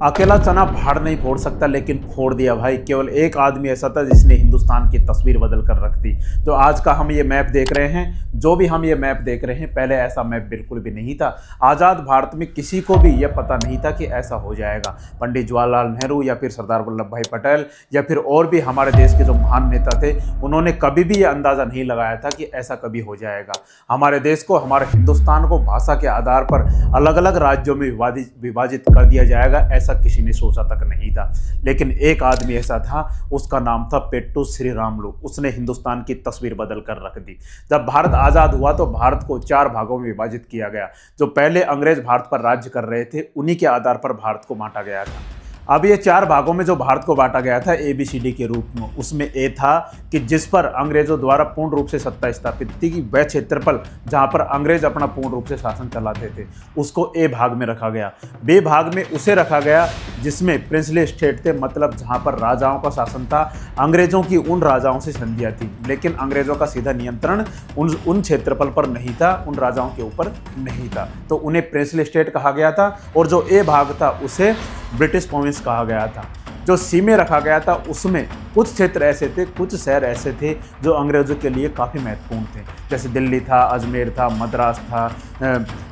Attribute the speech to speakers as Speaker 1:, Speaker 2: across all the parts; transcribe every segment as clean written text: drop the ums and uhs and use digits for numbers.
Speaker 1: अकेला चना भाड़ नहीं फोड़ सकता, लेकिन फोड़ दिया भाई। केवल एक आदमी ऐसा था जिसने हिंदुस्तान की तस्वीर बदल कर रख दी। तो आज का हम ये मैप देख रहे हैं, जो भी हम ये मैप देख रहे हैं, पहले ऐसा मैप बिल्कुल भी नहीं था। आज़ाद भारत में किसी को भी यह पता नहीं था कि ऐसा हो जाएगा। पंडित जवाहरलाल नेहरू या फिर सरदार वल्लभ भाई पटेल या फिर और भी हमारे देश के जो महान नेता थे, उन्होंने कभी भी ये अंदाज़ा नहीं लगाया था कि ऐसा कभी हो जाएगा। हमारे देश को, हमारे हिंदुस्तान को भाषा के आधार पर अलग अलग राज्यों में विभाजित कर दिया जाएगा, ऐसा किसी ने सोचा तक नहीं था। लेकिन एक आदमी ऐसा था, उसका नाम था पेट्टू श्रीरामुलु। उसने हिंदुस्तान की तस्वीर बदल कर रख दी। जब भारत आज़ाद हुआ तो भारत को 4 भागों में विभाजित किया गया। जो पहले अंग्रेज भारत पर राज्य कर रहे थे, उन्हीं के आधार पर भारत को बांटा गया था। अब ये 4 भागों में जो भारत को बांटा गया था ABCD के रूप में, उसमें ए था कि जिस पर अंग्रेजों द्वारा पूर्ण रूप से सत्ता स्थापित थी, कि वह क्षेत्रफल जहां पर अंग्रेज अपना पूर्ण रूप से शासन चलाते थे, उसको ए भाग में रखा गया। बी भाग में उसे रखा गया जिसमें प्रिंसली स्टेट थे, मतलब जहां पर राजाओं का शासन था। अंग्रेजों की उन राजाओं से संधियां थी, लेकिन अंग्रेजों का सीधा नियंत्रण उन क्षेत्रफल पर नहीं था, उन राजाओं के ऊपर नहीं था, तो उन्हें प्रिंसली स्टेट कहा गया था। और जो ए भाग था उसे ब्रिटिश प्रोविंस कहा गया था। जो सी में रखा गया था, उसमें कुछ क्षेत्र ऐसे थे, कुछ शहर ऐसे थे जो अंग्रेजों के लिए काफ़ी महत्वपूर्ण थे, जैसे दिल्ली था, अजमेर था, मद्रास था,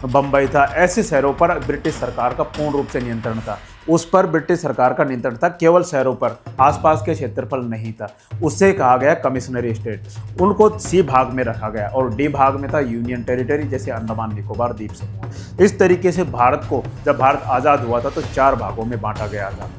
Speaker 1: बम्बई था। ऐसे शहरों पर ब्रिटिश सरकार का पूर्ण रूप से नियंत्रण था। उस पर ब्रिटिश सरकार का नियंत्रण था, केवल शहरों पर, आसपास के क्षेत्रफल नहीं था। उससे कहा गया कमिश्नरी स्टेट। उनको सी भाग में रखा गया। और डी भाग में था यूनियन टेरिटरी, जैसे अंडमान निकोबार द्वीप समूह। इस तरीके से भारत को, जब भारत आज़ाद हुआ था, तो 4 भागों में बांटा गया था।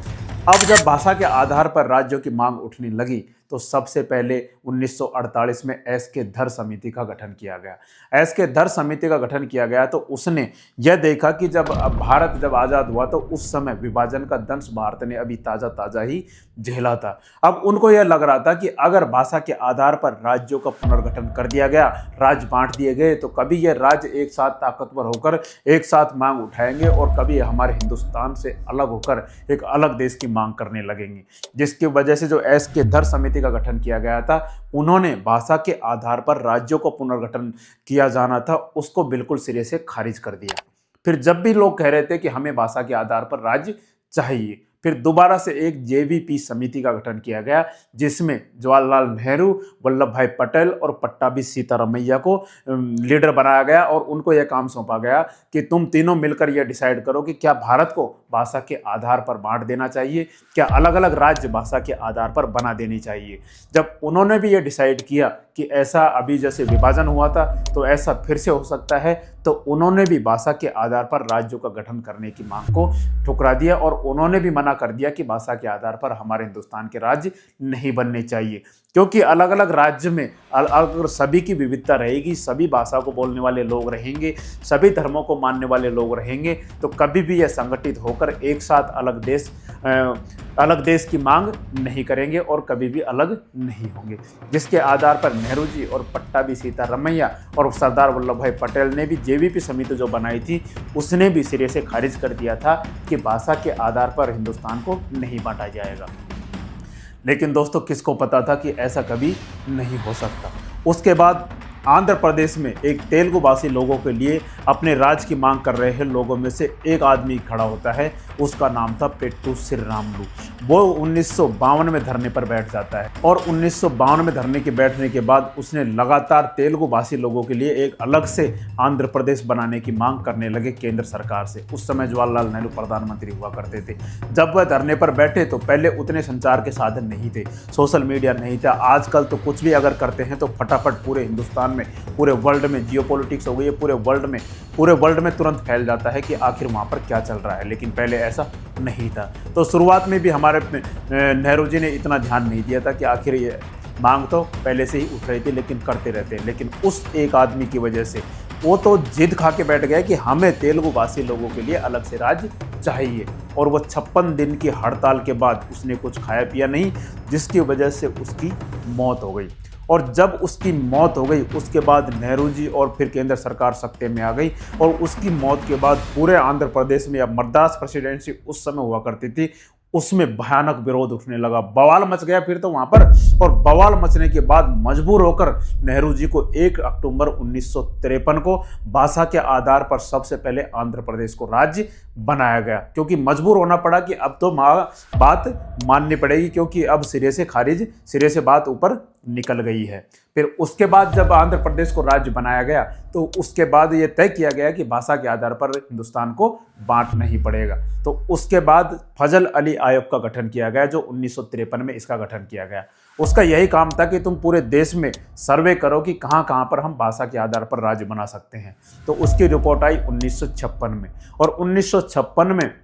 Speaker 1: अब जब भाषा के आधार पर राज्यों की मांग उठने लगी, तो सबसे पहले 1948 में एस के धर समिति का गठन किया गया। एस के धर समिति का गठन किया गया तो उसने यह देखा कि जब भारत आज़ाद हुआ तो उस समय विभाजन का दंश भारत ने अभी ताज़ा ही झेला था। अब उनको यह लग रहा था कि अगर भाषा के आधार पर राज्यों का पुनर्गठन कर दिया गया, राज्य बांट दिए गए, तो कभी यह राज्य एक साथ ताकतवर होकर एक साथ मांग उठाएंगे और कभी हमारे हिंदुस्तान से अलग होकर एक अलग देश की मांग करने लगेंगे। जिसकी वजह से जो एस के धर समिति का गठन किया गया था, उन्होंने भाषा के आधार पर राज्यों को पुनर्गठन किया जाना था, उसको बिल्कुल सिरे से खारिज कर दिया। फिर जब भी लोग कह रहे थे कि हमें भाषा के आधार पर राज्य चाहिए, फिर दोबारा से एक JVP समिति का गठन किया गया, जिसमें जवाहरलाल नेहरू, वल्लभ भाई पटेल और पट्टाभी सीतारामैया को लीडर बनाया गया। और उनको यह काम सौंपा गया कि तुम तीनों मिलकर यह डिसाइड करो कि क्या भारत को भाषा के आधार पर बांट देना चाहिए, क्या अलग अलग राज्य भाषा के आधार पर बना देनी चाहिए। जब उन्होंने भी ये डिसाइड किया कि ऐसा अभी जैसे विभाजन हुआ था तो ऐसा फिर से हो सकता है, तो उन्होंने भी भाषा के आधार पर राज्यों का गठन करने की मांग को ठुकरा दिया। और उन्होंने भी मना कर दिया कि भाषा के आधार पर हमारे हिंदुस्तान के राज्य नहीं बनने चाहिए, क्योंकि अलग अलग राज्य में अगर सभी की विविधता रहेगी, सभी भाषा को बोलने वाले लोग रहेंगे, सभी धर्मों को मानने वाले लोग रहेंगे, तो कभी भी यह संगठित होकर एक साथ अलग देश की मांग नहीं करेंगे और कभी भी अलग नहीं होंगे। जिसके आधार पर नेहरू जी और पट्टाभी सीतारामैया और सरदार वल्लभ भाई पटेल ने भी JVP समिति जो बनाई थी, उसने भी सिरे से खारिज कर दिया था कि भाषा के आधार पर हिंदुस्तान को नहीं बांटा जाएगा। लेकिन दोस्तों, किसको पता था कि ऐसा कभी नहीं हो सकता। उसके बाद आंध्र प्रदेश में एक तेलुगु भाषी लोगों के लिए अपने राज्य की मांग कर रहे हैं लोगों में से एक आदमी खड़ा होता है। उसका नाम था पेट्टू श्रीरामुलु। वो 1952 में धरने पर बैठ जाता है और 1952 में धरने के बैठने के बाद उसने लगातार तेलुगु भाषी लोगों के लिए एक अलग से आंध्र प्रदेश बनाने की मांग करने लगे केंद्र सरकार से। उस समय जवाहरलाल नेहरू प्रधानमंत्री हुआ करते थे। जब वह धरने पर बैठे तो पहले उतने संचार के साधन नहीं थे, सोशल मीडिया नहीं था। आजकल तो कुछ भी अगर करते हैं तो फटाफट पूरे हिंदुस्तान में, पूरे वर्ल्ड में, जियोपॉलिटिक्स हो गई है, पूरे वर्ल्ड में तुरंत फैल जाता है कि आखिर वहाँ पर क्या चल रहा है। लेकिन पहले ऐसा नहीं था। तो शुरुआत में भी हमारे नेहरू जी ने इतना ध्यान नहीं दिया था कि आखिर ये मांग तो पहले से ही उठ रही थी, लेकिन करते रहते हैं। लेकिन उस एक आदमी की वजह से वो तो जिद खा के बैठ गया कि हमें तेलुगु भाषी लोगों के लिए अलग से राज्य चाहिए। और वो 56 दिन की हड़ताल के बाद उसने कुछ खाया पिया नहीं, जिसकी वजह से उसकी मौत हो गई। और जब उसकी मौत हो गई, उसके बाद नेहरू जी और फिर केंद्र सरकार सत्ते में आ गई। और उसकी मौत के बाद पूरे आंध्र प्रदेश में, या मद्रास प्रेसिडेंसी उस समय हुआ करती थी, उसमें भयानक विरोध उठने लगा, बवाल मच गया फिर तो वहां पर। और बवाल मचने के बाद मजबूर होकर नेहरू जी को 1 अक्टूबर 1953 को भाषा के आधार पर सबसे पहले आंध्र प्रदेश को राज्य बनाया गया, क्योंकि मजबूर होना पड़ा कि अब तो बात माननी पड़ेगी, क्योंकि अब सिरे से बात ऊपर निकल गई है। फिर उसके बाद जब आंध्र प्रदेश को राज्य बनाया गया तो उसके बाद ये तय किया गया कि भाषा के आधार पर हिंदुस्तान को बांटना ही पड़ेगा। तो उसके बाद फजल अली आयोग का गठन किया गया, जो 1953 में इसका गठन किया गया। उसका यही काम था कि तुम पूरे देश में सर्वे करो कि कहाँ कहाँ पर हम भाषा के आधार पर राज्य बना सकते हैं। तो उसकी रिपोर्ट आई 1956 में, और 1956 में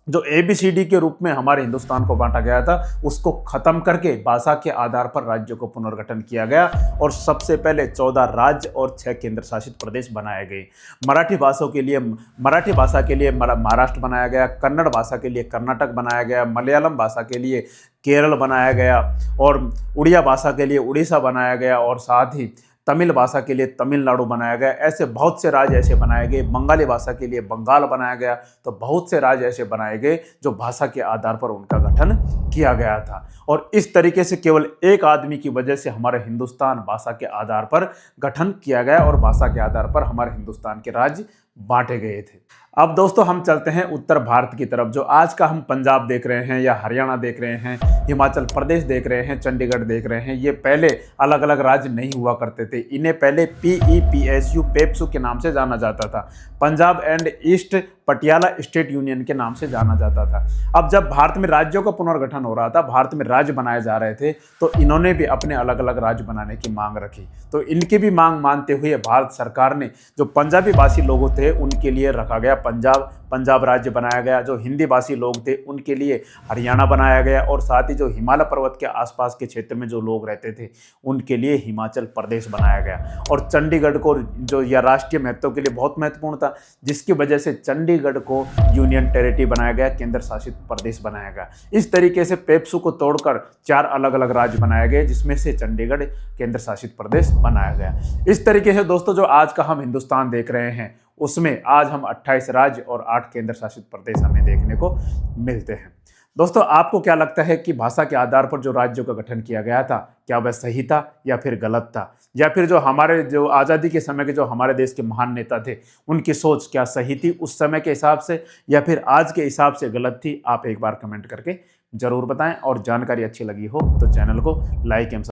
Speaker 1: जो ABCD के रूप में हमारे हिंदुस्तान को बांटा गया था उसको खत्म करके भाषा के आधार पर राज्यों को पुनर्गठन किया गया, और सबसे पहले 14 राज्य और 6 केंद्र शासित प्रदेश बनाए गए। मराठी भाषा के लिए महाराष्ट्र बनाया गया, कन्नड़ भाषा के लिए कर्नाटक बनाया गया, मलयालम भाषा के लिए केरल बनाया गया, और उड़िया भाषा के लिए उड़ीसा बनाया गया, और साथ ही तमिल भाषा के लिए तमिलनाडु बनाया गया। ऐसे बहुत से राज्य ऐसे बनाए गए। बंगाली भाषा के लिए बंगाल बनाया गया। तो बहुत से राज्य ऐसे बनाए गए जो भाषा के आधार पर उनका गठन किया गया था। और इस तरीके से केवल एक आदमी की वजह से हमारे हिंदुस्तान भाषा के आधार पर गठन किया गया, और भाषा के आधार पर हमारे हिंदुस्तान के राज्य बांटे गए थे। अब दोस्तों हम चलते हैं उत्तर भारत की तरफ। जो आज का हम पंजाब देख रहे हैं, या हरियाणा देख रहे हैं, हिमाचल प्रदेश देख रहे हैं, चंडीगढ़ देख रहे हैं, ये पहले अलग अलग राज्य नहीं हुआ करते थे। इन्हें पहले PEPSU पेप्सू के नाम से जाना जाता था। Punjab and east Patiala state union के नाम से जाना जाता था। अब जब भारत में राज्यों का पुनर्गठन हो रहा था, भारत में राज्य बनाए जा रहे थे, तो इन्होंने भी अपने अलग अलग राज्य बनाने की मांग रखी। तो इनकी भी मांग मानते हुए भारत सरकार ने जो पंजाबी भाषी लोग थे उनके लिए रखा गया पंजाब राज्य बनाया गया। जो हिंदी भाषी लोग थे उनके लिए हरियाणा बनाया गया, और साथ ही जो हिमालय पर्वत के आसपास के क्षेत्र में जो लोग रहते थे उनके लिए हिमाचल प्रदेश बनाया गया। और चंडीगढ़ को जो यह राष्ट्रीय महत्व के लिए बहुत महत्वपूर्ण था, जिसकी वजह से चंडीगढ़ को यूनियन टेरिटरी बनाया गया, केंद्र शासित प्रदेश बनाया गया। इस तरीके से पेप्सू को तोड़कर 4 अलग अलग राज्य बनाए गए, जिसमें से चंडीगढ़ केंद्र शासित प्रदेश बनाया गया। इस तरीके से दोस्तों जो आज का हम हिंदुस्तान देख रहे हैं उसमें आज हम 28 राज्य और 8 केंद्र शासित प्रदेश हमें देखने को मिलते हैं। दोस्तों आपको क्या लगता है कि भाषा के आधार पर जो राज्यों का गठन किया गया था, क्या वह सही था या फिर गलत था? या फिर जो आज़ादी के समय के जो हमारे देश के महान नेता थे उनकी सोच क्या सही थी उस समय के हिसाब से, या फिर आज के हिसाब से गलत थी? आप एक बार कमेंट करके जरूर बताएं, और जानकारी अच्छी लगी हो तो चैनल को लाइक एवं